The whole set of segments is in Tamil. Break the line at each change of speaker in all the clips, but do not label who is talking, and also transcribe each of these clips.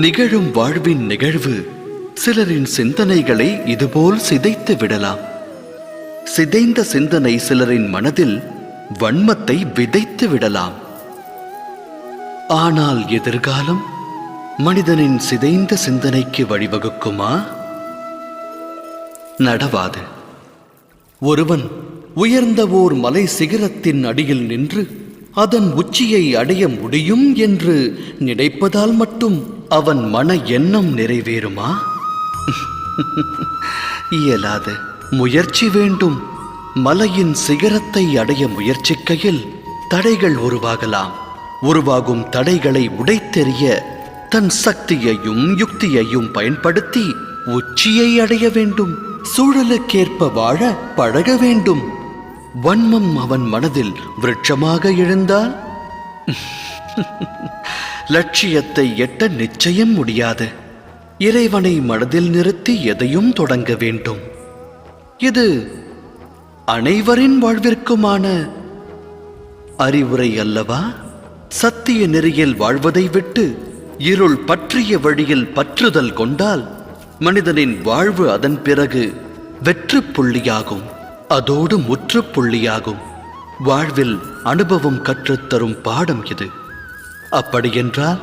நிகழும் வாழ்வின் நிகழ்வு சிலரின் சிந்தனைகளை இதுபோல் சிதைத்து விடலாம். சிதைந்த சிந்தனை சிலரின் மனதில் வன்மத்தை விதைத்து விடலாம். ஆனால் எதிர்காலம் மனிதனின் சிதைந்த சிந்தனைக்கு வழிவகுக்குமா? நடவாது. ஒருவன் உயர்ந்த ஓர் மலை சிகரத்தின் அடியில் நின்று அதன் உச்சியை அடைய முடியும் என்று நினைப்பதால் மட்டும் அவன் மன எண்ணம் நிறைவேறுமா? இயலாது. முயற்சி வேண்டும். மலையின் சிகரத்தை அடைய முயற்சிக்கையில் தடைகள் உருவாகலாம். உருவாகும் தடைகளை உடைத்தெறிய தன் சக்தியையும் யுக்தியையும் பயன்படுத்தி உச்சியை அடைய வேண்டும். சூழலுக்கேற்ப வாழ பழக வேண்டும். வன்மம் அவன் மனதில் விருட்சமாக எழுந்தால் லட்சியத்தை எட்ட நிச்சயம் முடியாது. இறைவனை மனதில் நிறுத்தி எதையும் தொடங்க வேண்டும். இது அனைவரின் வாழ்விற்குமான அறிவுரை அல்லவா? சத்திய நெறியில் வாழ்வதை விட்டு இருள் பற்றிய வழியில் பற்றுதல் கொண்டால் மனிதனின் வாழ்வு அதன் பிறகு வெற்று புள்ளியாகும். அதோடு முற்றுப்புள்ளியாகும். வாழ்வில் அனுபவம் கற்றுத்தரும் பாடம் இது. அப்படியென்றால்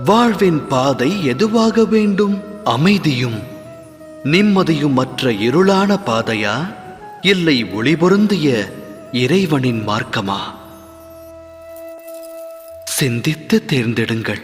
வாழ்வின் பாதை எதுவாக வேண்டும்? அமைதியும் நிம்மதியும் மற்ற இருளான பாதையா, இல்லை ஒளி பொருந்திய இறைவனின் மார்க்கமா? சிந்தித்து தேர்ந்தெடுங்கள்.